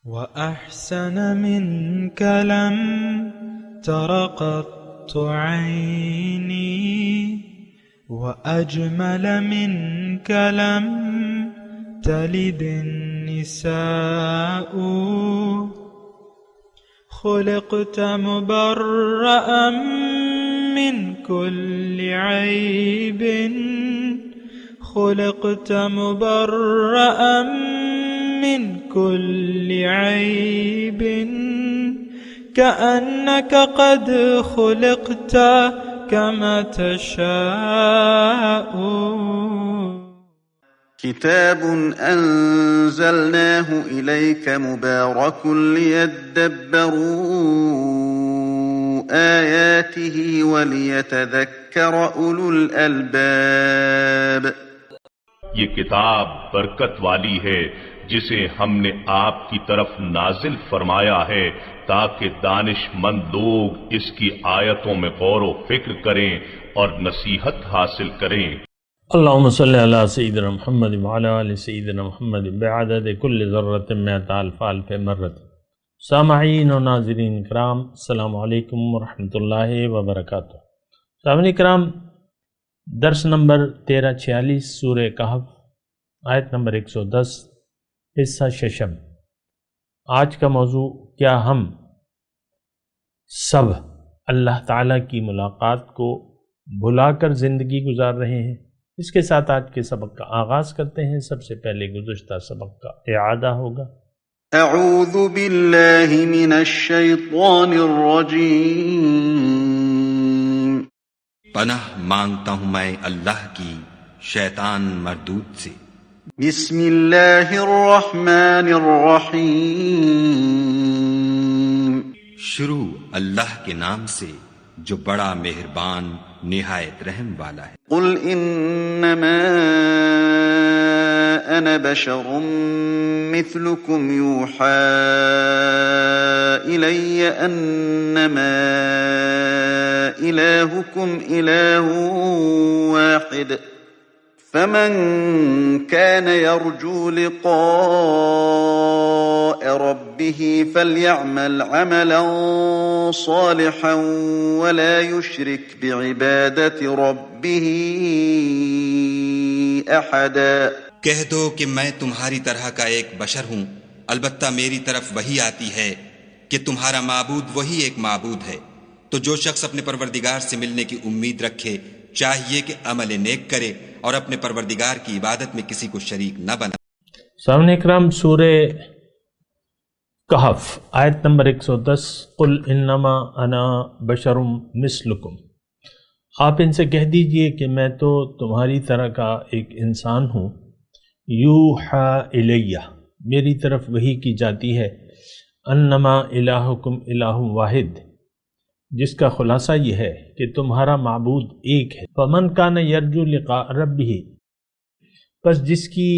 وأحسن منك لم تر قط عيني وأجمل منك لم تلد النساء خلقت مبرأ من كل عيب خلقت مبرأ من كل عيب كأنك قد خلقت كما تشاء. كتاب أنزلناه إليك مبارك ليدبروا آياته وليتذكر أولو الألباب. یہ کتاب برکت والی ہے جسے ہم نے آپ کی طرف نازل فرمایا ہے تاکہ دانش مند لوگ اس کی آیتوں میں غور و فکر کریں اور نصیحت حاصل کریں. اللہم صلی علی سیدنا محمد وعلی آل سیدنا محمد بعدد کل ذرۃ مئۃ الف الف مرۃ. سامعین و ناظرین کرام، السلام علیکم ورحمۃ اللہ وبرکاتہ. سامعین کرام، درس نمبر 1346 سورہ کہف، آیت نمبر 110، حصہ ششم. آج کا موضوع: کیا ہم سب اللہ تعالیٰ کی ملاقات کو بھلا کر زندگی گزار رہے ہیں؟ اس کے ساتھ آج کے سبق کا آغاز کرتے ہیں. سب سے پہلے گزشتہ سبق کا اعادہ ہوگا. اعوذ باللہ من الشیطان الرجیم. پناہ مانگتا ہوں میں اللہ کی شیطان مردود سے. بسم اللہ الرحمن الرحیم. شروع اللہ کے نام سے جو بڑا مہربان نہایت رحم والا ہے. قل انما انا بشر مثلكم يوحى الي انما الهكم اله واحد فمن كان يرجو لقاء ربه فليعمل عملا صالحا ولا يشرك بعبادة ربه أحدا. کہہ دو کہ میں تمہاری طرح کا ایک بشر ہوں، البتہ میری طرف وہی آتی ہے کہ تمہارا معبود وہی ایک معبود ہے. تو جو شخص اپنے پروردگار سے ملنے کی امید رکھے چاہیے کہ عمل نیک کرے اور اپنے پروردگار کی عبادت میں کسی کو شریک نہ بنا. سامعین اکرام، سورہ کہف، آیت نمبر 110. قل انما انا بشر مثلکم. آپ ان سے کہہ دیجئے کہ میں تو تمہاری طرح کا ایک انسان ہوں. یوحا الیہ، میری طرف وحی کی جاتی ہے. انما الہکم الہ واحد، جس کا خلاصہ یہ ہے کہ تمہارا معبود ایک ہے. فمن کان یرجو لقاء ربہ، پس جس کی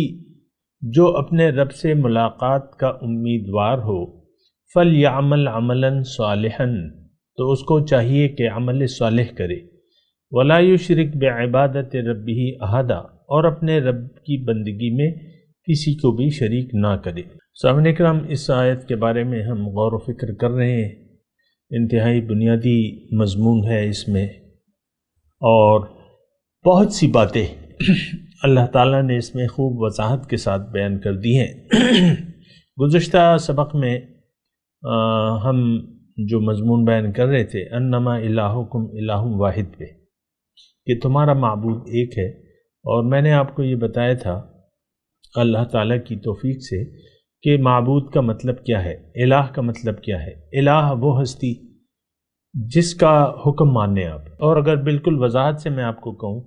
جو اپنے رب سے ملاقات کا امیدوار ہو، فلیعمل عملا صالحا، تو اس کو چاہیے کہ عمل صالح کرے. ولا یشرک بعبادت ربہ احدا، اور اپنے رب کی بندگی میں کسی کو بھی شریک نہ کرے. سامعین اکرام، اس آیت کے بارے میں ہم غور و فکر کر رہے ہیں. انتہائی بنیادی مضمون ہے اس میں، اور بہت سی باتیں اللہ تعالیٰ نے اس میں خوب وضاحت کے ساتھ بیان کر دی ہیں. گزشتہ سبق میں ہم جو مضمون بیان کر رہے تھے انما الہکم الہ واحد پہ، کہ تمہارا معبود ایک ہے. اور میں نے آپ کو یہ بتایا تھا اللہ تعالیٰ کی توفیق سے کہ معبود کا مطلب کیا ہے، الہ کا مطلب کیا ہے. الہ وہ ہستی جس کا حکم ماننے آپ. اور اگر بالکل وضاحت سے میں آپ کو کہوں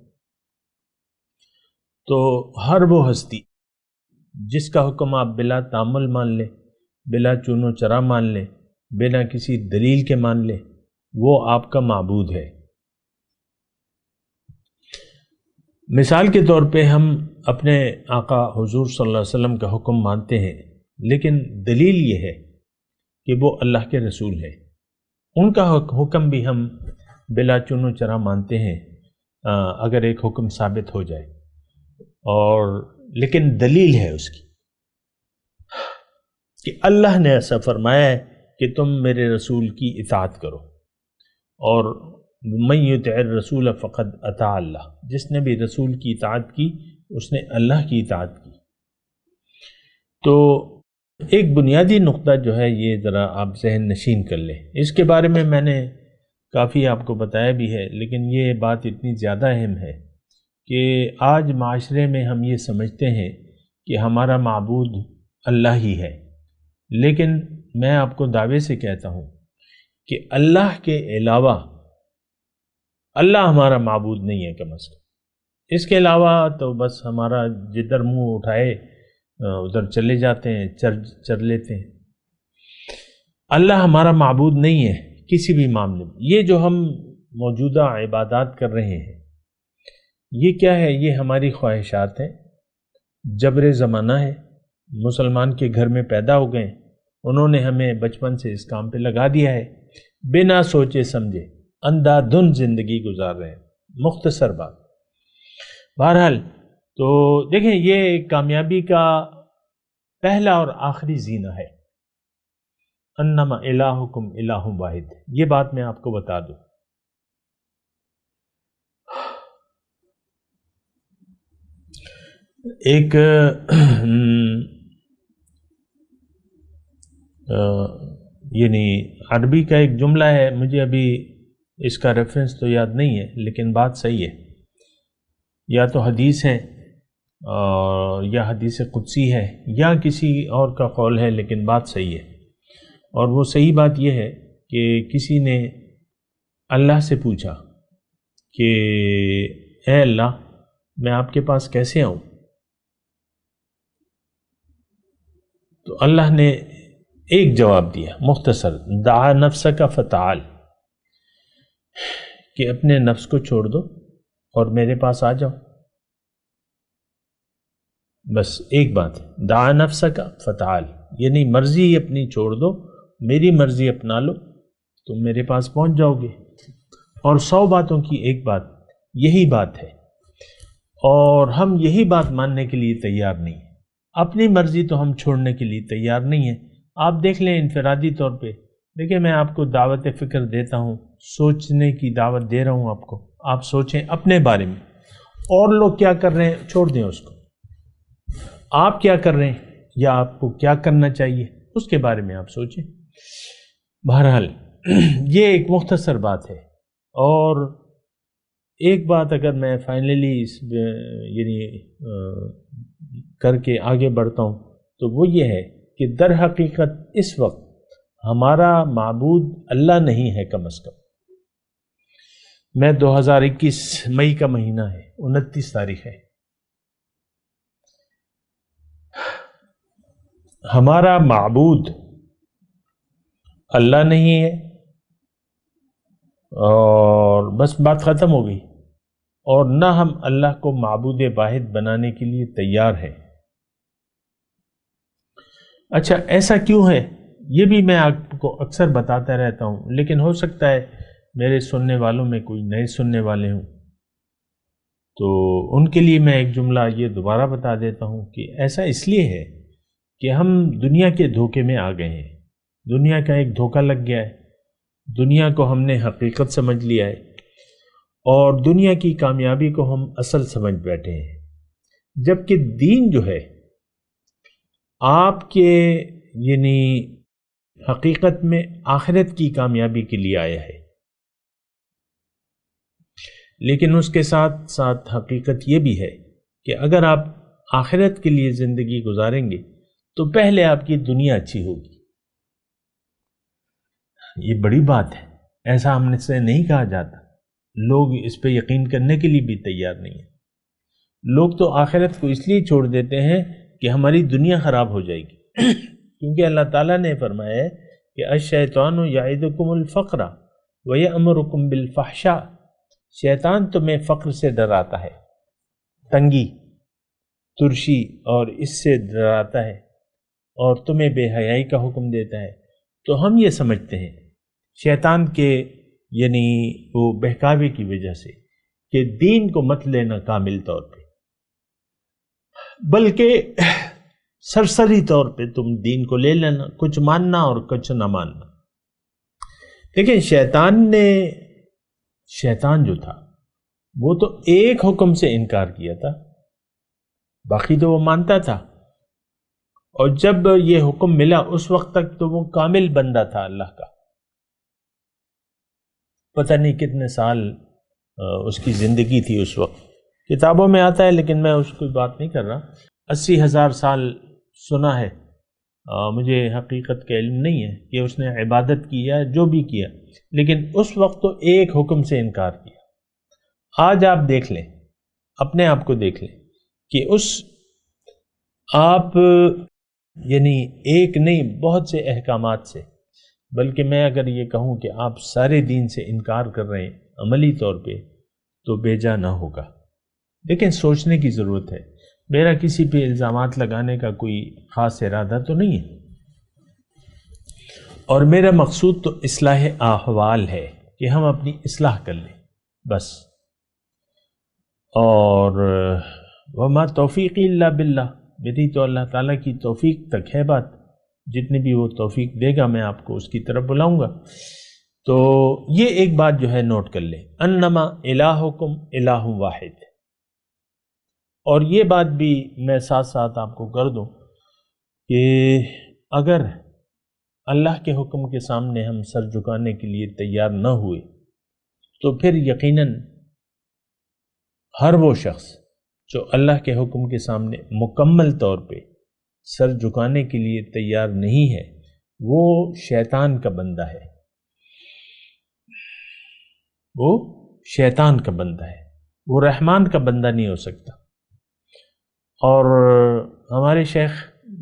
تو ہر وہ ہستی جس کا حکم آپ بلا تامل مان لیں، بلا چون و چرا مان لیں، بنا کسی دلیل کے مان لیں، وہ آپ کا معبود ہے. مثال کے طور پہ ہم اپنے آقا حضور صلی اللہ علیہ وسلم کا حکم مانتے ہیں، لیکن دلیل یہ ہے کہ وہ اللہ کے رسول ہیں. ان کا حکم بھی ہم بلا چون و چرا مانتے ہیں اگر ایک حکم ثابت ہو جائے، اور لیکن دلیل ہے اس کی. کہ اللہ نے ایسا فرمایا ہے کہ تم میرے رسول کی اطاعت کرو، اور من یطع الرسول فقد اطاع اللہ، جس نے بھی رسول کی اطاعت کی اس نے اللہ کی اطاعت کی۔ تو ایک بنیادی نقطہ جو ہے یہ ذرا آپ ذہن نشین کر لیں، اس کے بارے میں نے کافی آپ کو بتایا بھی ہے، لیکن یہ بات اتنی زیادہ اہم ہے کہ آج معاشرے میں ہم یہ سمجھتے ہیں کہ ہمارا معبود اللہ ہی ہے، لیکن میں آپ کو دعوے سے کہتا ہوں کہ اللہ کے علاوہ اللہ ہمارا معبود نہیں ہے کم از کم۔ اس کے علاوہ تو بس ہمارا جدھر منہ اٹھائے ادھر چلے جاتے ہیں، چر لیتے ہیں۔ اللہ ہمارا معبود نہیں ہے کسی بھی معاملے میں۔ یہ جو ہم موجودہ عبادات کر رہے ہیں یہ کیا ہے؟ یہ ہماری خواہشات ہیں، جبر زمانہ ہے، مسلمان کے گھر میں پیدا ہو گئے، انہوں نے ہمیں بچپن سے اس کام پہ لگا دیا ہے، بنا سوچے سمجھے اندھا دھند زندگی گزار رہے ہیں۔ مختصر بات۔ بہرحال تو دیکھیں یہ کامیابی کا پہلا اور آخری زینہ ہے، انما الہکم الہ واحد۔ یہ بات میں آپ کو بتا دوں۔ ایک یعنی عربی کا ایک جملہ ہے، مجھے ابھی اس کا ریفرنس تو یاد نہیں ہے، لیکن بات صحیح ہے، یا تو حدیث ہے یا حدیث قدسی ہے یا کسی اور کا قول ہے، لیکن بات صحیح ہے۔ اور وہ صحیح بات یہ ہے کہ کسی نے اللہ سے پوچھا کہ اے اللہ میں آپ کے پاس کیسے آؤں؟ تو اللہ نے ایک جواب دیا مختصر، دعا نفسک فتعال، کہ اپنے نفس کو چھوڑ دو اور میرے پاس آ جاؤ۔ بس ایک بات ہے، دعا نفسک فتعال، یعنی مرضی اپنی چھوڑ دو، میری مرضی اپنا لو، تم میرے پاس پہنچ جاؤ گے۔ اور 100 باتوں کی ایک بات یہی بات ہے، اور ہم یہی بات ماننے کے لیے تیار نہیں ہیں۔ اپنی مرضی تو ہم چھوڑنے کے لیے تیار نہیں ہیں۔ آپ دیکھ لیں انفرادی طور پہ، دیکھیں میں آپ کو دعوت فکر دیتا ہوں، سوچنے کی دعوت دے رہا ہوں آپ کو، آپ سوچیں اپنے بارے میں، اور لوگ کیا کر رہے ہیں چھوڑ دیں اس کو، آپ کیا کر رہے ہیں یا آپ کو کیا کرنا چاہیے اس کے بارے میں آپ سوچیں۔ بہرحال یہ ایک مختصر بات ہے۔ اور ایک بات اگر میں فائنلی یعنی کر کے آگے بڑھتا ہوں تو وہ یہ ہے کہ در حقیقت اس وقت ہمارا معبود اللہ نہیں ہے کم از کم۔ میں 2021 مئی کا مہینہ ہے، 29 تاریخ ہے، ہمارا معبود اللہ نہیں ہے، اور بس بات ختم ہو گئی، اور نہ ہم اللہ کو معبود واحد بنانے کے لیے تیار ہیں۔ اچھا ایسا کیوں ہے؟ یہ بھی میں آپ کو اکثر بتاتا رہتا ہوں، لیکن ہو سکتا ہے میرے سننے والوں میں کوئی نئے سننے والے ہوں، تو ان کے لیے میں ایک جملہ یہ دوبارہ بتا دیتا ہوں کہ ایسا اس لیے ہے کہ ہم دنیا کے دھوکے میں آ گئے ہیں، دنیا کا ایک دھوکہ لگ گیا ہے، دنیا کو ہم نے حقیقت سمجھ لیا ہے، اور دنیا کی کامیابی کو ہم اصل سمجھ بیٹھے ہیں، جبکہ دین جو ہے آپ کے یعنی حقیقت میں آخرت کی کامیابی کے لیے آیا ہے، لیکن اس کے ساتھ ساتھ حقیقت یہ بھی ہے کہ اگر آپ آخرت کے لیے زندگی گزاریں گے تو پہلے آپ کی دنیا اچھی ہوگی۔ یہ بڑی بات ہے، ایسا ہم نے سے نہیں کہا جاتا، لوگ اس پہ یقین کرنے کے لیے بھی تیار نہیں ہیں۔ لوگ تو آخرت کو اس لیے چھوڑ دیتے ہیں کہ ہماری دنیا خراب ہو جائے گی، کیونکہ اللہ تعالیٰ نے فرمایا ہے کہ الشیطان یعدکم الفقر ویأمرکم بالفحشاء، شیطان تمہیں فقر سے ڈراتا ہے، تنگی، ترشی اور اس سے ڈراتا ہے، اور تمہیں بے حیائی کا حکم دیتا ہے۔ تو ہم یہ سمجھتے ہیں شیطان کے یعنی وہ بہکاوے کی وجہ سے کہ دین کو مت لینا کامل طور پہ، بلکہ سرسری طور پہ تم دین کو لے لینا، کچھ ماننا اور کچھ نہ ماننا۔ لیکن شیطان جو تھا وہ تو ایک حکم سے انکار کیا تھا، باقی تو وہ مانتا تھا، اور جب یہ حکم ملا اس وقت تک تو وہ کامل بندہ تھا اللہ کا۔ پتہ نہیں کتنے سال اس کی زندگی تھی اس وقت، کتابوں میں آتا ہے لیکن میں اس کو بات نہیں کر رہا۔ 80,000 سال سنا ہے، مجھے حقیقت کا علم نہیں ہے کہ اس نے عبادت کی یا جو بھی کیا، لیکن اس وقت تو ایک حکم سے انکار کیا۔ آج آپ دیکھ لیں، اپنے آپ کو دیکھ لیں کہ آپ یعنی ایک نہیں بہت سے احکامات سے، بلکہ میں اگر یہ کہوں کہ آپ سارے دین سے انکار کر رہے ہیں عملی طور پہ تو بیجا نہ ہوگا۔ لیکن سوچنے کی ضرورت ہے، میرا کسی پہ الزامات لگانے کا کوئی خاص ارادہ تو نہیں ہے، اور میرا مقصود تو اصلاح احوال ہے کہ ہم اپنی اصلاح کر لیں بس۔ اور وما توفیقی الا باللہ، میری تو اللہ تعالیٰ کی توفیق تک ہے بات، جتنی بھی وہ توفیق دے گا میں آپ کو اس کی طرف بلاؤں گا۔ تو یہ ایک بات جو ہے نوٹ کر لیں، انما الہکم الہ واحد، اور یہ بات بھی میں ساتھ ساتھ آپ کو کر دوں کہ اگر اللہ کے حکم کے سامنے ہم سر جھکانے کے لیے تیار نہ ہوئے تو پھر یقیناً ہر وہ شخص جو اللہ کے حکم کے سامنے مکمل طور پہ سر جھکانے کے لیے تیار نہیں ہے وہ شیطان کا بندہ ہے، وہ شیطان کا بندہ ہے، وہ رحمان کا بندہ نہیں ہو سکتا۔ اور ہمارے شیخ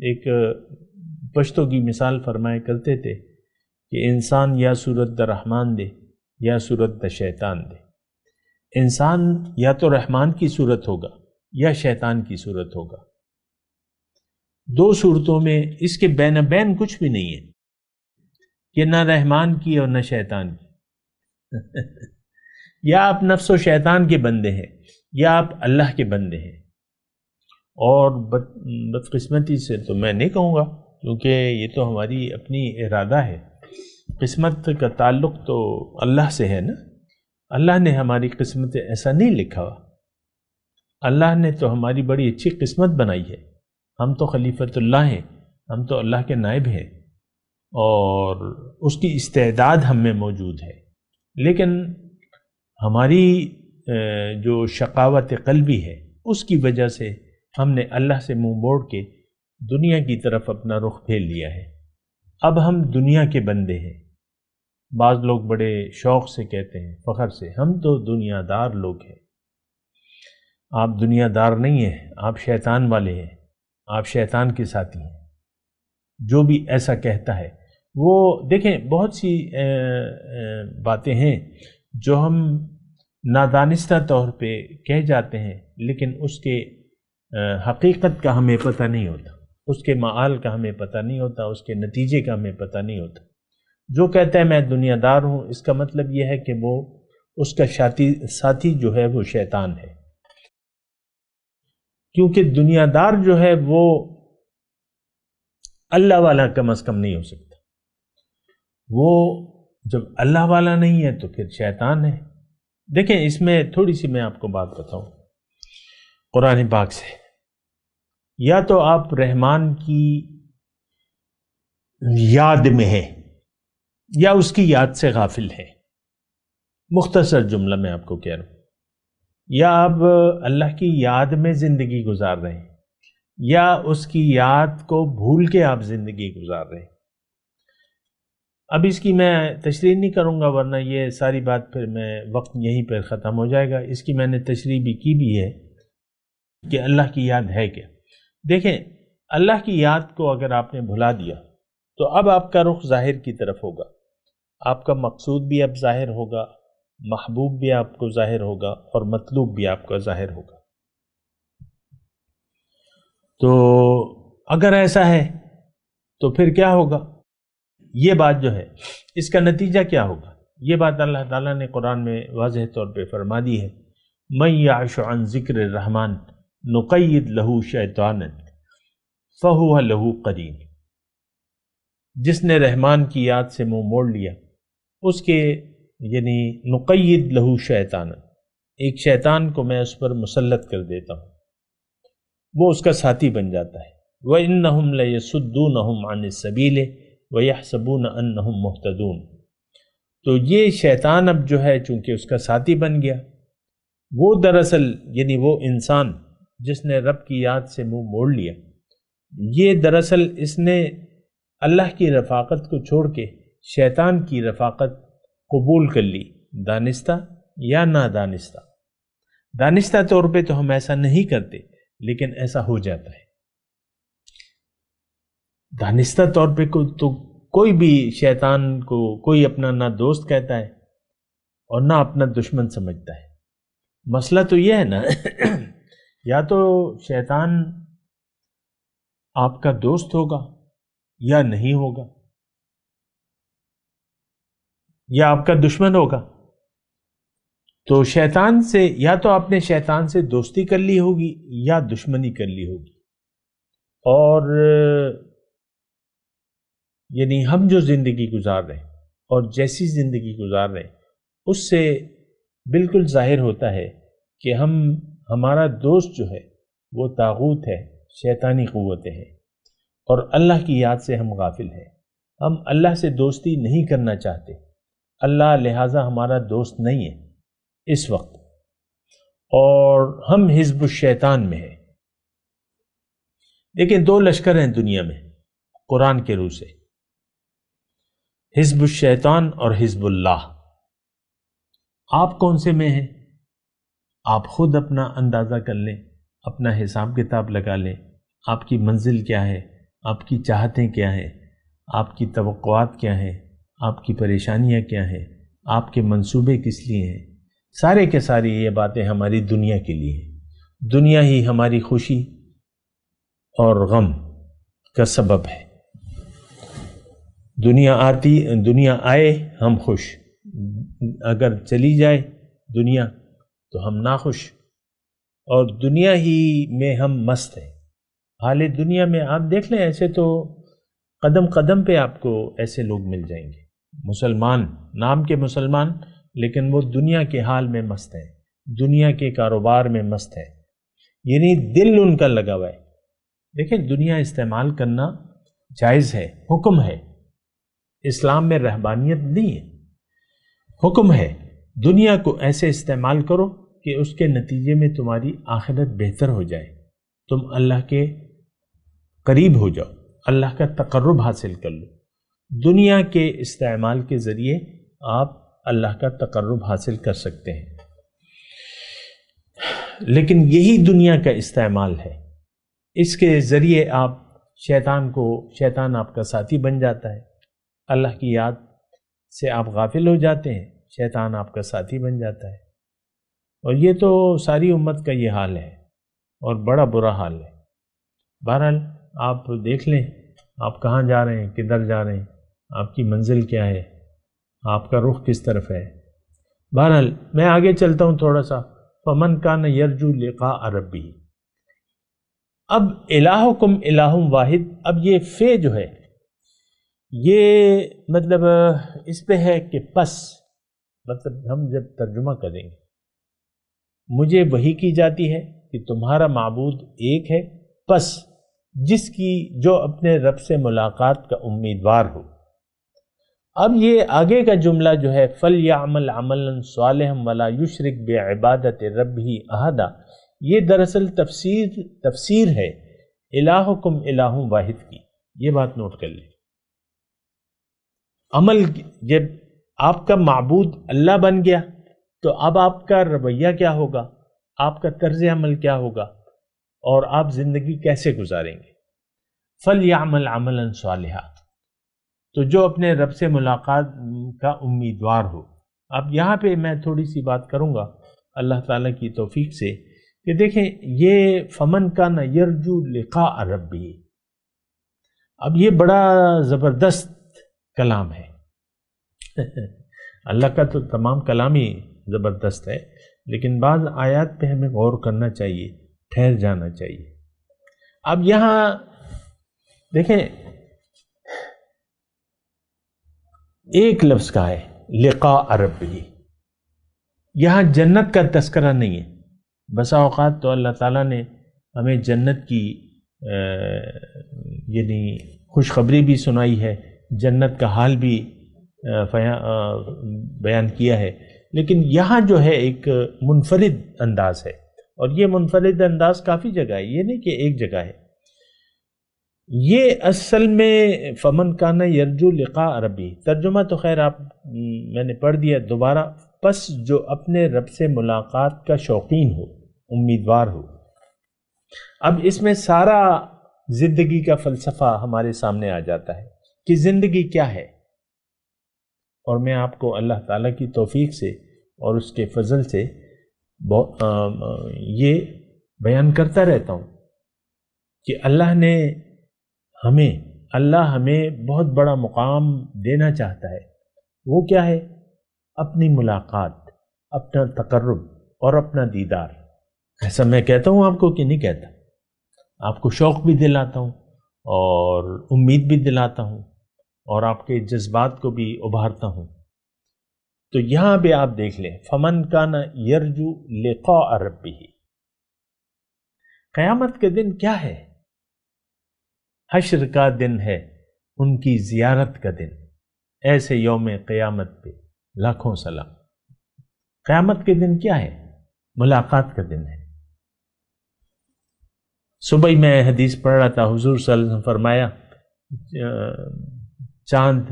ایک پشتو کی مثال فرمایا کرتے تھے کہ انسان یا صورت دا رحمان دے یا صورت دا شیطان دے۔ انسان یا تو رحمان کی صورت ہوگا یا شیطان کی صورت ہوگا، دو صورتوں میں اس کے بین بین کچھ بھی نہیں ہے کہ نہ رحمان کی اور نہ شیطان کی۔ یا آپ نفس و شیطان کے بندے ہیں یا آپ اللہ کے بندے ہیں۔ اور بدقسمتی سے تو میں نہیں کہوں گا، کیونکہ یہ تو ہماری اپنی ارادہ ہے، قسمت کا تعلق تو اللہ سے ہے نا، اللہ نے ہماری قسمت ایسا نہیں لکھا ہوا، اللہ نے تو ہماری بڑی اچھی قسمت بنائی ہے، ہم تو خلیفۃ اللہ ہیں، ہم تو اللہ کے نائب ہیں، اور اس کی استعداد ہم میں موجود ہے، لیکن ہماری جو شقاوت قلبی ہے اس کی وجہ سے ہم نے اللہ سے منہ موڑ کے دنیا کی طرف اپنا رخ پھیر لیا ہے۔ اب ہم دنیا کے بندے ہیں۔ بعض لوگ بڑے شوق سے کہتے ہیں، فخر سے، ہم تو دنیا دار لوگ ہیں۔ آپ دنیا دار نہیں ہیں، آپ شیطان والے ہیں، آپ شیطان کے ساتھی ہیں۔ جو بھی ایسا کہتا ہے وہ دیکھیں، بہت سی باتیں ہیں جو ہم نادانستہ طور پہ کہہ جاتے ہیں، لیکن اس کے حقیقت کا ہمیں پتہ نہیں ہوتا، اس کے معال کا ہمیں پتہ نہیں ہوتا، اس کے نتیجے کا ہمیں پتہ نہیں ہوتا۔ جو کہتا ہے میں دنیا دار ہوں، اس کا مطلب یہ ہے کہ وہ اس کا ساتھی جو ہے وہ شیطان ہے، کیونکہ دنیا دار جو ہے وہ اللہ والا کم از کم نہیں ہو سکتا۔ وہ جب اللہ والا نہیں ہے تو پھر شیطان ہے۔ دیکھیں، اس میں تھوڑی سی میں آپ کو بات بتاؤں قرآن پاک سے، یا تو آپ رحمان کی یاد میں ہیں یا اس کی یاد سے غافل ہیں۔ مختصر جملہ میں آپ کو کہہ رہا ہوں، یا آپ اللہ کی یاد میں زندگی گزار رہے ہیں یا اس کی یاد کو بھول کے آپ زندگی گزار رہے ہیں۔ اب اس کی میں تشریح نہیں کروں گا، ورنہ یہ ساری بات پھر میں وقت یہیں پر ختم ہو جائے گا۔ اس کی میں نے تشریح بھی کی بھی ہے کہ اللہ کی یاد ہے کیا۔ دیکھیں، اللہ کی یاد کو اگر آپ نے بھلا دیا تو اب آپ کا رخ ظاہر کی طرف ہوگا، آپ کا مقصود بھی اب ظاہر ہوگا، محبوب بھی آپ کو ظاہر ہوگا، اور مطلوب بھی آپ کا ظاہر ہوگا۔ تو اگر ایسا ہے تو پھر کیا ہوگا؟ یہ بات جو ہے اس کا نتیجہ کیا ہوگا؟ یہ بات اللہ تعالیٰ نے قرآن میں واضح طور پہ فرما دی ہے، مَن یعش عن ذکر الرحمن نقید لہ شیطانا فَهُوَ لَهُ قَرِينٌ، جس نے رحمان کی یاد سے منہ موڑ لیا اس کے یعنی نقید لہو شیطان، ایک شیطان کو میں اس پر مسلط کر دیتا ہوں، وہ اس کا ساتھی بن جاتا ہے۔ وَإِنَّهُمْ لَيَصُدُّونَهُمْ عَنِ السَّبِيلِ وَيَحْسَبُونَ أَنَّهُمْ مُهْتَدُونَ۔ تو یہ شیطان اب جو ہے چونکہ اس کا ساتھی بن گیا، وہ دراصل یعنی وہ انسان جس نے رب کی یاد سے منہ موڑ لیا، یہ دراصل اس نے اللہ کی رفاقت کو چھوڑ کے شیطان کی رفاقت قبول کر لی، دانستہ یا نادانستہ۔ دانستہ طور پہ تو ہم ایسا نہیں کرتے، لیکن ایسا ہو جاتا ہے۔ دانستہ طور پہ تو کوئی بھی شیطان کو کوئی اپنا نہ دوست کہتا ہے اور نہ اپنا دشمن سمجھتا ہے۔ مسئلہ تو یہ ہے نا یا تو شیطان آپ کا دوست ہوگا یا نہیں ہوگا، یا آپ کا دشمن ہوگا۔ تو شیطان سے یا تو آپ نے شیطان سے دوستی کر لی ہوگی یا دشمنی کر لی ہوگی۔ اور یعنی ہم جو زندگی گزار رہے ہیں اور جیسی زندگی گزار رہے ہیں اس سے بالکل ظاہر ہوتا ہے کہ ہمارا دوست جو ہے وہ طاغوت ہے، شیطانی قوتیں ہیں، اور اللہ کی یاد سے ہم غافل ہیں۔ ہم اللہ سے دوستی نہیں کرنا چاہتے، اللہ لہٰذا ہمارا دوست نہیں ہے اس وقت، اور ہم حزب الشیطان میں ہیں۔ لیکن دو لشکر ہیں دنیا میں قرآن کے روح سے، حزب الشیطان اور حزب اللہ۔ آپ کون سے میں ہیں؟ آپ خود اپنا اندازہ کر لیں، اپنا حساب کتاب لگا لیں، آپ کی منزل کیا ہے، آپ کی چاہتیں کیا ہیں، آپ کی توقعات کیا ہیں، آپ کی پریشانیاں کیا ہیں، آپ کے منصوبے کس لیے ہیں۔ سارے کے ساری یہ باتیں ہماری دنیا کے لیے ہیں۔ دنیا ہی ہماری خوشی اور غم کا سبب ہے۔ دنیا آئے ہم خوش، اگر چلی جائے دنیا تو ہم ناخوش، اور دنیا ہی میں ہم مست ہیں۔ حال دنیا میں آپ دیکھ لیں، ایسے تو قدم قدم پہ آپ کو ایسے لوگ مل جائیں گے، مسلمان نام کے مسلمان، لیکن وہ دنیا کے حال میں مست ہیں، دنیا کے کاروبار میں مست ہیں، یعنی دل ان کا لگا ہوا ہے۔ دیکھیں دنیا استعمال کرنا جائز ہے، حکم ہے، اسلام میں رہبانیت نہیں ہے، حکم ہے دنیا کو ایسے استعمال کرو کہ اس کے نتیجے میں تمہاری آخرت بہتر ہو جائے، تم اللہ کے قریب ہو جاؤ، اللہ کا تقرب حاصل کر لو۔ دنیا کے استعمال کے ذریعے آپ اللہ کا تقرب حاصل کر سکتے ہیں، لیکن یہی دنیا کا استعمال ہے، اس کے ذریعے آپ شیطان آپ کا ساتھی بن جاتا ہے، اللہ کی یاد سے آپ غافل ہو جاتے ہیں، شیطان آپ کا ساتھی بن جاتا ہے۔ اور یہ تو ساری امت کا یہ حال ہے، اور بڑا برا حال ہے۔ بہرحال آپ دیکھ لیں آپ کہاں جا رہے ہیں، کدھر جا رہے ہیں، آپ کی منزل کیا ہے، آپ کا رخ کس طرف ہے۔ بہرحال میں آگے چلتا ہوں تھوڑا سا۔ فَمَنْ كَانَ يَرْجُو لِقَاءَ رَبِّهِ، اب الہکم الہ واحد، اب یہ فے جو ہے یہ مطلب اس پہ ہے کہ پس، مطلب ہم جب ترجمہ کریں گے، مجھے وحی کی جاتی ہے کہ تمہارا معبود ایک ہے، پس جس کی جو اپنے رب سے ملاقات کا امیدوار ہو۔ اب یہ آگے کا جملہ جو ہے فَلْيَعْمَلْ عَمَلًا صَالِحًا وَلَا يُشْرِكْ بِعِبَادَةِ رَبِّهِ أَحَدًا، یہ دراصل تفسیر ہے الہکم الہ واحد کی، یہ بات نوٹ کر لیں۔ عمل جب آپ کا معبود اللہ بن گیا تو اب آپ کا رویہ کیا ہوگا، آپ کا طرز عمل کیا ہوگا، اور آپ زندگی کیسے گزاریں گے۔ فَلْيَعْمَلْ عَمَلًا صَالِحًا، تو جو اپنے رب سے ملاقات کا امیدوار ہو۔ اب یہاں پہ میں تھوڑی سی بات کروں گا اللہ تعالیٰ کی توفیق سے، کہ دیکھیں یہ فَمَنْ كَانَ يَرْجُو لِقَاءَ رَبِّهِ، اب یہ بڑا زبردست کلام ہے۔ اللہ کا تو تمام کلام ہی زبردست ہے، لیکن بعض آیات پہ ہمیں غور کرنا چاہیے، ٹھہر جانا چاہیے۔ اب یہاں دیکھیں ایک لفظ کا ہے لقاء ربہ، یہاں جنت کا تذکرہ نہیں ہے۔ بسا اوقات تو اللہ تعالیٰ نے ہمیں جنت کی یعنی خوشخبری بھی سنائی ہے، جنت کا حال بھی بیان کیا ہے، لیکن یہاں جو ہے ایک منفرد انداز ہے، اور یہ منفرد انداز کافی جگہ ہے، یہ نہیں کہ ایک جگہ ہے۔ یہ اصل میں فمن کان یرجو لقاء ربی، ترجمہ تو خیر آپ میں نے پڑھ دیا دوبارہ، پس جو اپنے رب سے ملاقات کا شوقین ہو، امیدوار ہو۔ اب اس میں سارا زندگی کا فلسفہ ہمارے سامنے آ جاتا ہے کہ زندگی کیا ہے، اور میں آپ کو اللہ تعالیٰ کی توفیق سے اور اس کے فضل سے یہ بیان کرتا رہتا ہوں کہ اللہ ہمیں بہت بڑا مقام دینا چاہتا ہے۔ وہ کیا ہے؟ اپنی ملاقات، اپنا تقرب اور اپنا دیدار۔ ایسا میں کہتا ہوں آپ کو کہ نہیں کہتا؟ آپ کو شوق بھی دلاتا ہوں اور امید بھی دلاتا ہوں اور آپ کے جذبات کو بھی ابھارتا ہوں۔ تو یہاں بھی آپ دیکھ لیں، فمن کان یرجو لقاء ربہ، قیامت کے دن کیا ہے؟ حشر کا دن ہے، ان کی زیارت کا دن۔ ایسے یوم قیامت پہ لاکھوں سلام۔ قیامت کے دن کیا ہے؟ ملاقات کا دن ہے۔ صبح ہی میں حدیث پڑھ رہا تھا، حضور صلی اللہ علیہ وسلم فرمایا، چاند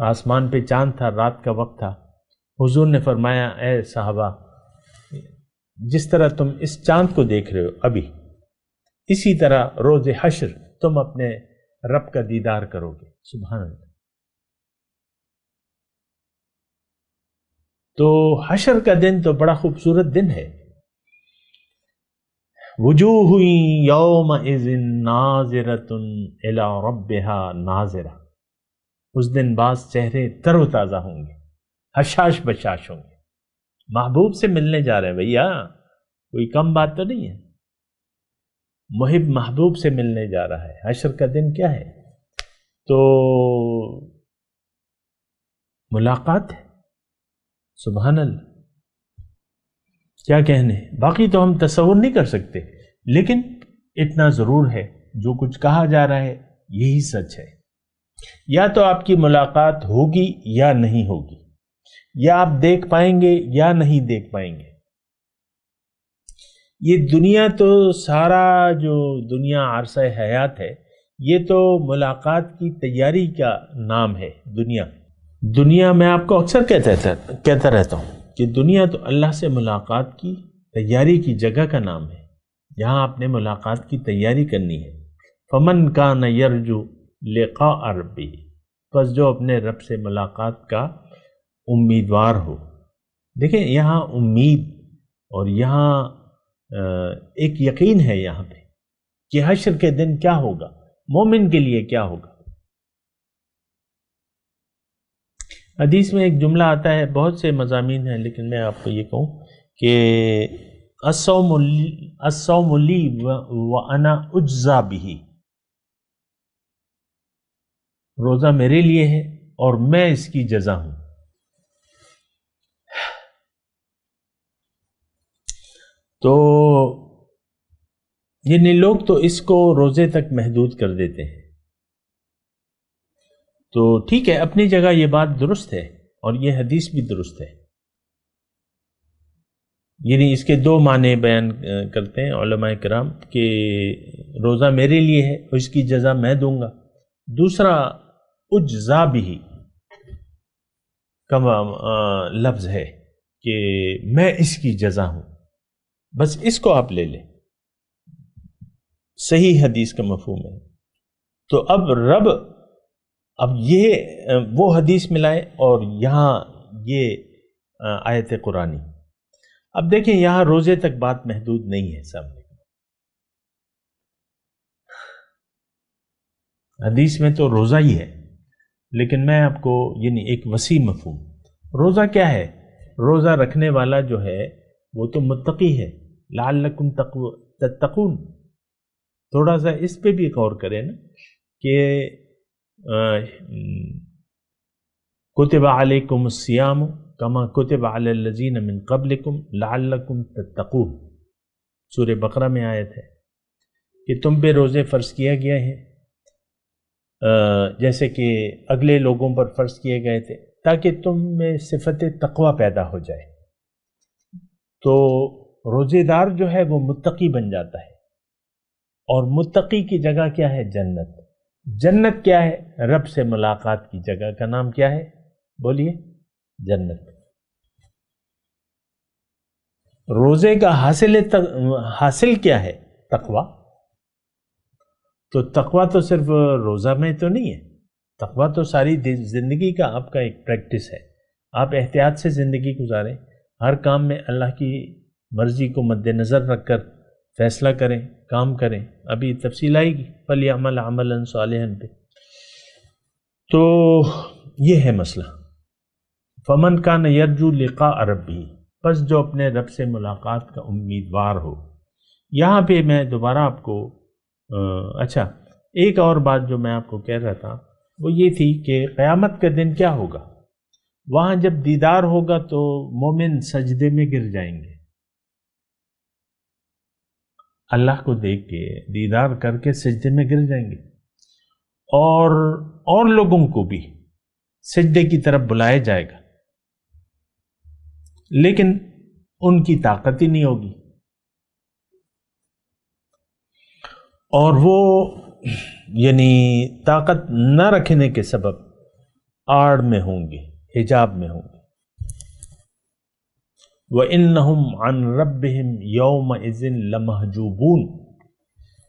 آسمان پہ چاند تھا، رات کا وقت تھا، حضور نے فرمایا اے صحابہ، جس طرح تم اس چاند کو دیکھ رہے ہو ابھی، اسی طرح روز حشر تم اپنے رب کا دیدار کرو گے۔ سبحان اللہ۔ تو حشر کا دن تو بڑا خوبصورت دن ہے۔ وجوہ یومئذ ناظرۃ الی ربہا ناظرہ، اس دن بعض چہرے تر و تازہ ہوں گے، حشاش بشاش ہوں گے، محبوب سے ملنے جا رہے ہیں بھیا، کوئی کم بات تو نہیں ہے، محب محبوب سے ملنے جا رہا ہے۔ حشر کا دن کیا ہے؟ تو ملاقات ہے۔ سبحان اللہ، کیا کہنے، باقی تو ہم تصور نہیں کر سکتے، لیکن اتنا ضرور ہے جو کچھ کہا جا رہا ہے یہی سچ ہے۔ یا تو آپ کی ملاقات ہوگی یا نہیں ہوگی، یا آپ دیکھ پائیں گے یا نہیں دیکھ پائیں گے۔ یہ دنیا تو سارا جو دنیا عرصہ حیات ہے، یہ تو ملاقات کی تیاری کا نام ہے۔ دنیا میں آپ کو اکثر کہتا رہتا ہوں کہ دنیا تو اللہ سے ملاقات کی تیاری کی جگہ کا نام ہے، یہاں آپ نے ملاقات کی تیاری کرنی ہے۔ فمن کان یرجو لقاء ربہ، پس جو اپنے رب سے ملاقات کا امیدوار ہو۔ دیکھیں یہاں امید اور یہاں ایک یقین ہے یہاں پہ کہ حشر کے دن کیا ہوگا، مومن کے لیے کیا ہوگا۔ حدیث میں ایک جملہ آتا ہے، بہت سے مضامین ہیں لیکن میں آپ کو یہ کہوں کہ الصوم لی وانا اجزا بہ، روزہ میرے لیے ہے اور میں اس کی جزا ہوں۔ تو یعنی لوگ تو اس کو روزے تک محدود کر دیتے ہیں۔ تو ٹھیک ہے، اپنی جگہ یہ بات درست ہے اور یہ حدیث بھی درست ہے، یعنی اس کے دو معنی بیان کرتے ہیں علماء کرام کہ روزہ میرے لیے ہے اور اس کی جزا میں دوں گا۔ دوسرا اجزا بھی کا لفظ ہے کہ میں اس کی جزا ہوں، بس اس کو آپ لے لیں، صحیح حدیث کا مفہوم ہے۔ تو اب یہ وہ حدیث ملائے اور یہاں یہ آیت قرآنی۔ اب دیکھیں یہاں روزے تک بات محدود نہیں ہے، سامنے حدیث میں تو روزہ ہی ہے، لیکن میں آپ کو یعنی ایک وسیع مفہوم، روزہ کیا ہے؟ روزہ رکھنے والا جو ہے وہ تو متقی ہے، لعلکم تتقون، تھوڑا سا اس پہ بھی غور کریں نا کہ کتب علیکم الصیام کما کتب علی الذین من قبلکم لعلکم تتقون، سورہ بقرہ میں آیت ہے کہ تم پہ روزے فرض کیا گیا ہے جیسے کہ اگلے لوگوں پر فرض کیے گئے تھے، تاکہ تم میں صفت تقوی پیدا ہو جائے۔ تو روزے دار جو ہے وہ متقی بن جاتا ہے، اور متقی کی جگہ کیا ہے؟ جنت۔ جنت کیا ہے؟ رب سے ملاقات کی جگہ کا نام کیا ہے؟ بولیے، جنت۔ روزے کا حاصل کیا ہے؟ تقوی۔ تو تقوی تو صرف روزہ میں تو نہیں ہے، تقوی تو ساری زندگی کا آپ کا ایک پریکٹس ہے۔ آپ احتیاط سے زندگی گزاریں، ہر کام میں اللہ کی مرضی کو مد نظر رکھ کر فیصلہ کریں، کام کریں۔ ابھی تفصیل آئے گی فَلْيَعْمَلْ عَمَلًا صَالِحًا پہ۔ تو یہ ہے مسئلہ۔ فَمَنْ كَانَ يَرْجُو لِقَاءَ رَبِّهِ، پس جو اپنے رب سے ملاقات کا امیدوار ہو۔ یہاں پہ میں دوبارہ آپ کو اچھا ایک اور بات جو میں آپ کو کہہ رہا تھا وہ یہ تھی کہ قیامت کا دن کیا ہوگا؟ وہاں جب دیدار ہوگا تو مومن سجدے میں گر جائیں گے، اللہ کو دیکھ کے دیدار کر کے سجدے میں گر جائیں گے، اور لوگوں کو بھی سجدے کی طرف بلایا جائے گا، لیکن ان کی طاقت ہی نہیں ہوگی، اور وہ یعنی طاقت نہ رکھنے کے سبب آڑ میں ہوں گے، حجاب میں ہوں گے۔ وَإِنَّهُمْ عَنْ رَبِّهِمْ يَوْمَئِذٍ لَمَحْجُوبُونَ۔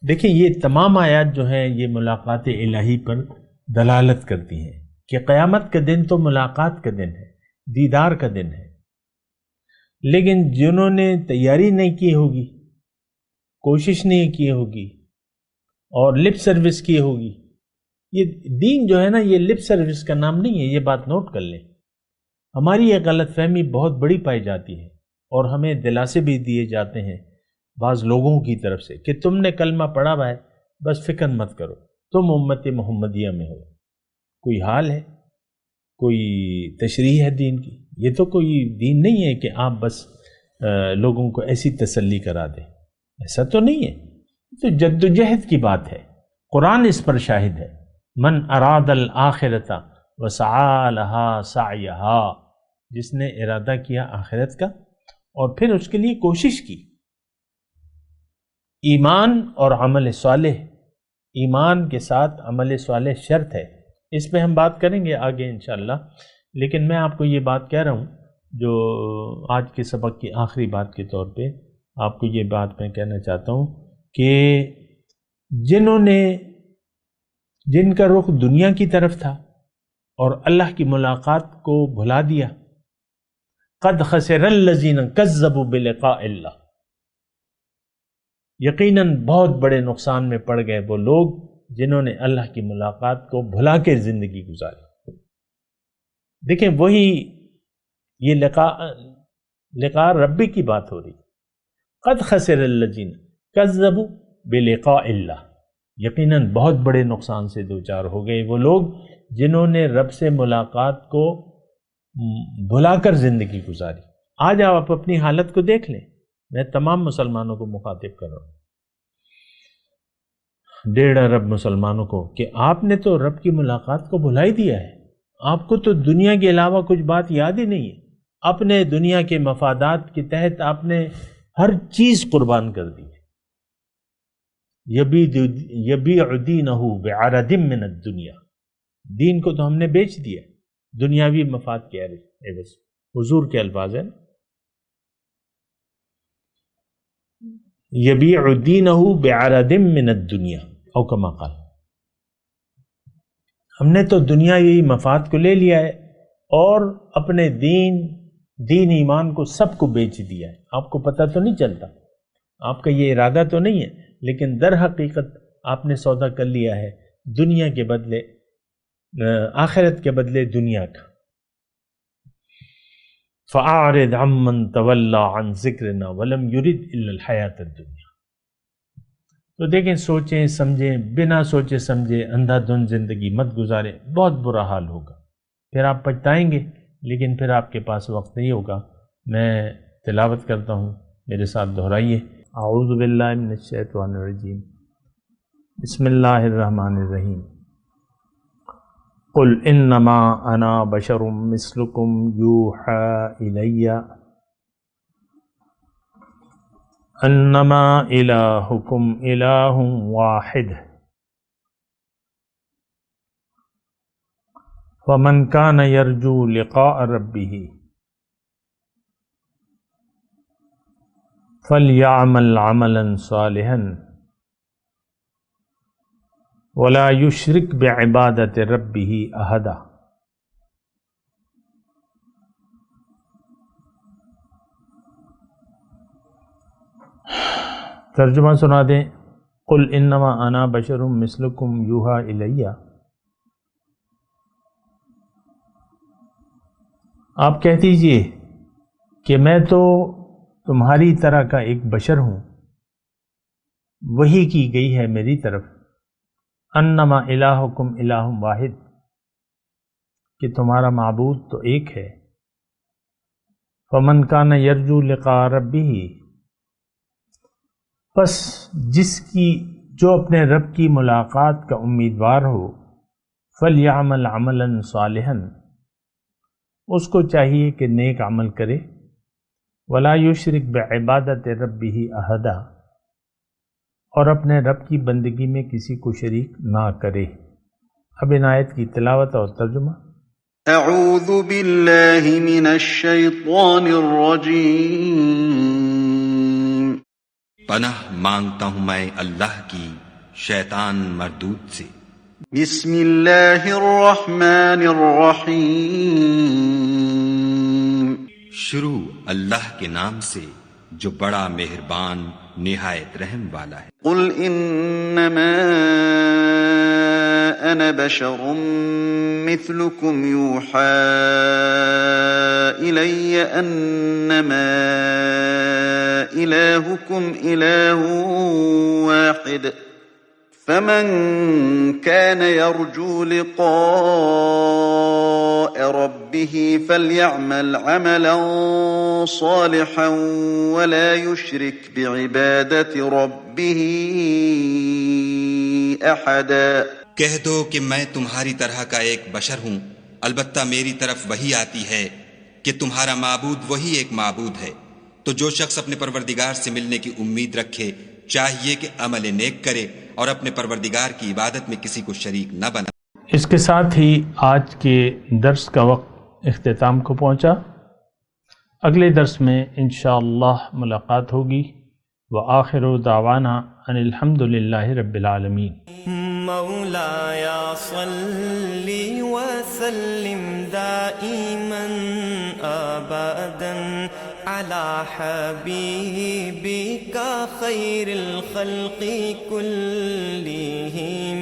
دیکھیں یہ تمام آیات جو ہیں یہ ملاقات الہی پر دلالت کرتی ہیں کہ قیامت کا دن تو ملاقات کا دن ہے، دیدار کا دن ہے، لیکن جنہوں نے تیاری نہیں کی ہوگی، کوشش نہیں کی ہوگی اور لپ سروس کی ہوگی، یہ دین جو ہے نا یہ لپ سروس کا نام نہیں ہے، یہ بات نوٹ کر لیں۔ ہماری یہ غلط فہمی بہت بڑی پائی جاتی ہے، اور ہمیں دلاسے بھی دیے جاتے ہیں بعض لوگوں کی طرف سے کہ تم نے کلمہ پڑھا ہے بس فکر مت کرو، تم امت محمدیہ میں ہو۔ کوئی حال ہے، کوئی تشریح ہے دین کی؟ یہ تو کوئی دین نہیں ہے کہ آپ بس لوگوں کو ایسی تسلی کرا دیں، ایسا تو نہیں ہے، تو جد و جہد کی بات ہے۔ قرآن اس پر شاہد ہے، من اراد الآخرۃ وسعی لها سعیها، جس نے ارادہ کیا آخرت کا اور پھر اس کے لیے کوشش کی۔ ایمان اور عمل صالح، ایمان کے ساتھ عمل صالح شرط ہے، اس پہ ہم بات کریں گے آگے انشاءاللہ، لیکن میں آپ کو یہ بات کہہ رہا ہوں جو آج کے سبق کی آخری بات کے طور پہ آپ کو یہ بات میں کہنا چاہتا ہوں کہ جن کا رخ دنیا کی طرف تھا اور اللہ کی ملاقات کو بھلا دیا، قد خسر الذین کذبوا بلقاء اللہ، یقیناً بہت بڑے نقصان میں پڑ گئے وہ لوگ جنہوں نے اللہ کی ملاقات کو بھلا کے زندگی گزاری۔ دیکھیں وہی یہ لقاء ربی کی بات ہو رہی، قد خسر الذین کذبوا بلقاء اللہ، یقیناً بہت بڑے نقصان سے دوچار ہو گئے وہ لوگ جنہوں نے رب سے ملاقات کو بھلا کر زندگی گزاری۔ آج آپ اپنی حالت کو دیکھ لیں، میں تمام مسلمانوں کو مخاطب کر رہا ہوں، 1.5 ارب مسلمانوں کو، کہ آپ نے تو رب کی ملاقات کو بھلا ہی دیا ہے، آپ کو تو دنیا کے علاوہ کچھ بات یاد ہی نہیں ہے، اپنے دنیا کے مفادات کے تحت آپ نے ہر چیز قربان کر دی ہے۔ یبیع دینہ بعرض من الدنیا، دین کو تو ہم نے بیچ دیا دنیاوی مفاد کے عوض، حضور کے الفاظ ہیں، یبیع دینہ بعرض من الدنیا او کما قال، ہم نے تو دنیاوی مفاد کو لے لیا ہے اور اپنے دین ایمان کو سب کو بیچ دیا ہے۔ آپ کو پتہ تو نہیں چلتا، آپ کا یہ ارادہ تو نہیں ہے، لیکن در حقیقت آپ نے سودا کر لیا ہے دنیا کے بدلے آخرت کے بدلے دنیا کا۔ فَأَعْرِضْ عَمَّنْ تَوَلَّى عَنْ ذِكْرِنَا وَلَمْ يُرِدْ إِلَّا الْحَيَاةَ الدُّنْيَا۔ تو دیکھیں سوچیں سمجھیں، بنا سوچے سمجھے اندھا دھند زندگی مت گزاریں، بہت برا حال ہوگا، پھر آپ پچھتائیں گے، لیکن پھر آپ کے پاس وقت نہیں ہوگا۔ میں تلاوت کرتا ہوں، میرے ساتھ دہرائیے۔ اعوذ باللہ من الشیطان الرجیم، بسم اللہ الرحمن الرحیم۔ قل انما انا بشر مثلکم یوحی الی انما الہکم الہ واحد فمن کان یرجو لقاء ربہ فلیعمل عملا صالحا ولا یشرک بعبادۃ ربہ احدا۔ ترجمہ سنا دیں۔ قل انما انا بشر مثلکم یوحی الی، آپ کہہ دیجئے کہ میں تو تمہاری طرح کا ایک بشر ہوں، وحی کی گئی ہے میری طرف، انما الہکم الہ واحد، کہ تمہارا معبود تو ایک ہے، فمن کان یرجو لقاء ربہ، پس جو اپنے رب کی ملاقات کا امیدوار ہو، فلیعمل عملا صالحا، اس کو چاہیے کہ نیک عمل کرے، ولا یشرک بعبادۃ ربہ احدا، اور اپنے رب کی بندگی میں کسی کو شریک نہ کرے۔ اب ان آیت کی تلاوت اور ترجمہ۔ اعوذ باللہ من الشیطان الرجیم، پناہ مانگتا ہوں میں اللہ کی شیطان مردود سے۔ بسم اللہ الرحمن الرحیم، شروع اللہ کے نام سے جو بڑا مہربان نہایت رحم والا ہے۔ قل انما انا بشر مثلکم یوحی الی انما الہکم الہ واحد فمن كان يرجو لقاء ربه فليعمل عملا صالحا ولا يشرك بعبادة ربه أحدا۔ کہہ دو کہ میں تمہاری طرح کا ایک بشر ہوں، البتہ میری طرف وحی آتی ہے کہ تمہارا معبود وہی ایک معبود ہے، تو جو شخص اپنے پروردگار سے ملنے کی امید رکھے چاہیے کہ عمل نیک کرے اور اپنے پروردگار کی عبادت میں کسی کو شریک نہ بنا۔ اس کے ساتھ ہی آج کے درس کا وقت اختتام کو پہنچا۔ اگلے درس میں انشاءاللہ ملاقات ہوگی۔ وآخر دعوانا ان الحمد للہ رب العالمین۔ مولاي صل وسلم دائما أبدا على حبيبك خير الخلق كلهم